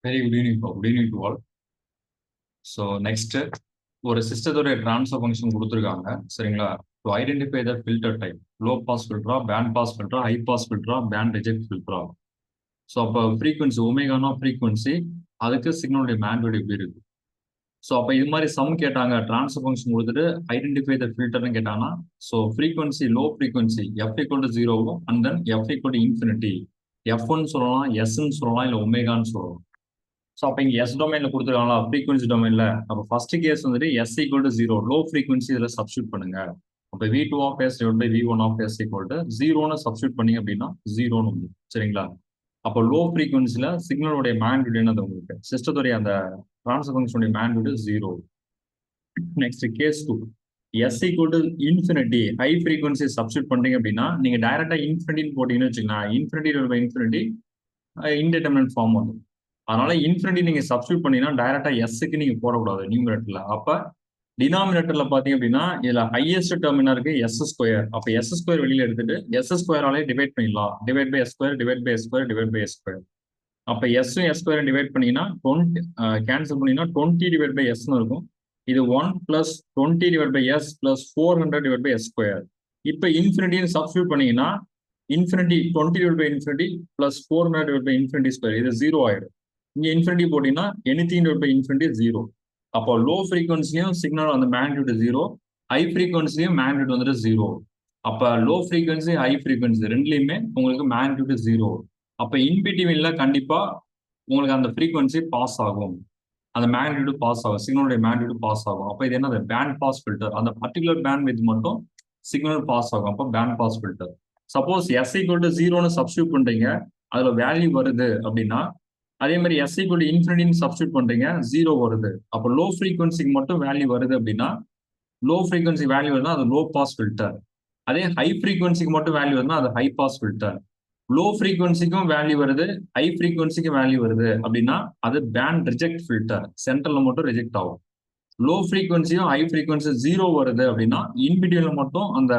Very good evening good evening to all. So next ஒரு சிஸ்டத்தோடைய transfer function கொடுத்துருக்காங்க சரிங்களா. To identify the filter type, low pass ஃபில்டரா, band pass ஃபில்டரா, high pass ஃபில்டரா, band reject ஃபில்டரா. ஸோ அப்போ ஃப்ரீக்வன்சி ஒமேகானா ஃப்ரீக்வன்சி, அதுக்கு சிக்னலுடைய மேக்னிட்யூட் எப்படி இருக்கு. ஸோ அப்போ இது மாதிரி சம் கேட்டாங்க, ட்ரான்ஸ்ஃபர் ஃபங்க்ஷன் கொடுத்துட்டு ஐடென்டிஃபை த ஃபில்டர்னு கேட்டாங்கன்னா, so frequency low frequency F equal to ஜீரோவும் and then F equal to infinity, எஃப்னு சொல்லலாம், எஸ்ன்னு சொல்லலாம், இல்லை ஒமேகான்னு சொல்லலாம். ஸோ அப்போ இங்கே எஸ் டொமைன்ல கொடுத்துருக்காங்களா ஃப்ரீக்வன்சி டொமைன்ல, அப்போ ஃபர்ஸ்ட் கேஸ் வந்துட்டு S equal to zero, low frequency இதில் சப்ஸ்டியூட் பண்ணுங்க. அப்போ V two of S divide by V one of S equal to ஜீரோன்னு சப்ஸ்டியூட் பண்ணீங்க அப்படின்னா ஜீரோன்னு வந்து சரிங்களா. அப்போ லோ ஃப்ரீக்வன்சியில் சிக்னலுடைய மேக்னிட்யூட் என்னது உங்களுக்கு, சிஸ்டத்துடைய அந்த ட்ரான்ஸ்ஃபர் ஃபங்க்ஷனுடைய magnitude zero. Next case two, S equal to infinity, high frequency substitute பண்ணீங்க அப்படின்னா நீங்க டைரக்டா இன்ஃபினிட்டின்னு போட்டீங்கன்னு வச்சுக்கலாம், infinity by infinity indeterminate form வந்து. அதனால இன்ஃபினிட்டி நீங்க சப்ஸ்டியூட் பண்ணீங்கன்னா டைரக்டா எஸ்க்கு நீங்க போடக்கூடாது நியூமரேட்டர்ல. அப்ப டினாமினேட்டர்ல பாத்தீங்க அப்படின்னா இதுல ஹையஸ்ட் டேர்ம் என்ன இருக்கு, எஸ் ஸ்கொயர். அப்ப எஸ் ஸ்கொயர் வெளியில எடுத்துட்டு எஸ் ஸ்கொயராலே டிவைட் பண்ணிடலாம், divide by S square, divide by S square, divide by S square. அப்ப எஸ் எஸ் ஸ்கொயர் டிவைட் பண்ணீங்கன்னா 20 கேன்சல் பண்ணீங்கன்னா 20 டிவைட் பை எஸ்ன்னு இருக்கும். இது 1 plus 20 divide by S plus 400 divide by S square. இப்போ இன்ஃபினிட்டின்னு சப்ஸ்டியூட் பண்ணீங்கன்னா infinity 20 divide by infinity plus 400 divide by infinity square, இது ஜீரோ ஆயிடும். இங்க இன்ஃபினிட்டி போட்டீங்கன்னா anything divide by infinity zero. அப்போ லோ ஃப்ரீக்வன்சிலையும் சிக்னல் அந்த மேக்னிட்யூட் ஜீரோ, ஹை ஃப்ரீக்வன்சிலையும் மேக்னிட்யூட் வந்துட்டு ஜீரோ. அப்ப லோ ஃப்ரீக்வன்சி ஹை ஃப்ரீக்வன்சி ரெண்டுலையுமே உங்களுக்கு மேக்னிட்யூட் ஜீரோ. அப்ப இன்பிட்வீன்ல கண்டிப்பா உங்களுக்கு அந்த ஃப்ரீக்வன்சி பாஸ் ஆகும், அந்த மேக்னிட்யூட் பாஸ் ஆகும், சிக்னலுடைய மேக்னிட்யூட் பாஸ் ஆகும். அப்ப இது என்னது, பேண்ட் பாஸ் ஃபில்டர். அந்த பர்டிகுலர் பேண்ட் வித் மட்டும் சிக்னல் பாஸ் ஆகும், அப்போ band pass filter. Suppose S equal to ஜீரோன்னு சப்ஸ்டியூட் பண்றீங்க, அதுல வேல்யூ வருது அப்படின்னா, அதே மாதிரி எஸ் ஈக்குவல் டு இன்ஃபினிட்டின்னு சப்ஸ்டியூட் பண்றீங்க, ஜீரோ வருது. அப்போ லோ ஃப்ரீக்வன்சிக்கு மட்டும் வேல்யூ வருது அப்படின்னா, லோ ஃப்ரீக்வன்சி வேல்யூ வருதுன்னா அது லோ பாஸ் ஃபில்டர். அதே ஹை ஃப்ரீக்வன்சிக்கு மட்டும் வேல்யூ வருதுன்னா அது ஹை பாஸ் ஃபில்டர். லோ ஃப்ரீக்வன்சிக்கும் வேல்யூ வருது, ஹை ஃப்ரீக்வன்சிக்கும் வேல்யூ வருது அப்படின்னா அது பேண்ட் ரிஜெக்ட் ஃபில்டர், சென்டர்ல மட்டும் ரிஜெக்ட் ஆகும். லோ ஃப்ரீக்வன்சியும் ஹை ஃப்ரீக்வன்சி ஜீரோ வருது அப்படின்னா இன்பிட்வீன்ல மட்டும் அந்த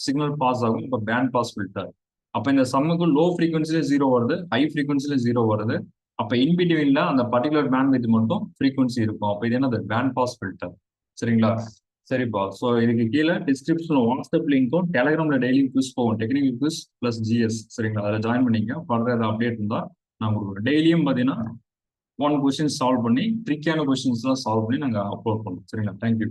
சிக்னல் பாஸ் ஆகும், இப்போ பேண்ட் பாஸ் ஃபில்டர். அப்ப இந்த சம்முக்கு லோ ஃப்ரீக்வன்சில ஜீரோ வருது, ஹை ஃப்ரீக்வன்சில ஜீரோ வருது. அப்ப இன்பிட்வீன்ல அந்த பர்டிகுலர் பேண்ட் வித் மட்டும் ஃப்ரீக்வன்சி இருக்கும். அப்ப இது என்னது, பேண்ட் பாஸ் ஃபில்டர். சரிங்களா. சரிப்பா. ஸோ இதுக்கு கீழே டிஸ்கிரிப்ஷன்ல வாட்ஸ்அப் லிங்க்கும் டெலிகிராம்ல டெய்லி குவிஸ் போகும், டெக்னிக்கல் குவிஸ் பிளஸ் ஜிஎஸ். சரிங்களா, அதில் ஜாயின் பண்ணிக்க. ஃபர்தர் ஏதாவது அப்டேட் இருந்தால் நான் கொடுக்குறேன். டெய்லியும் பார்த்தீங்கன்னா 1 கொஸ்டின் சால்வ் பண்ணி ட்ரிக்கான கொஸ்டின்ஸ்லாம் சால்வ் பண்ணி நாங்கள் அப்லோட் பண்ணுவோம். சரிங்களா, தேங்க்யூ.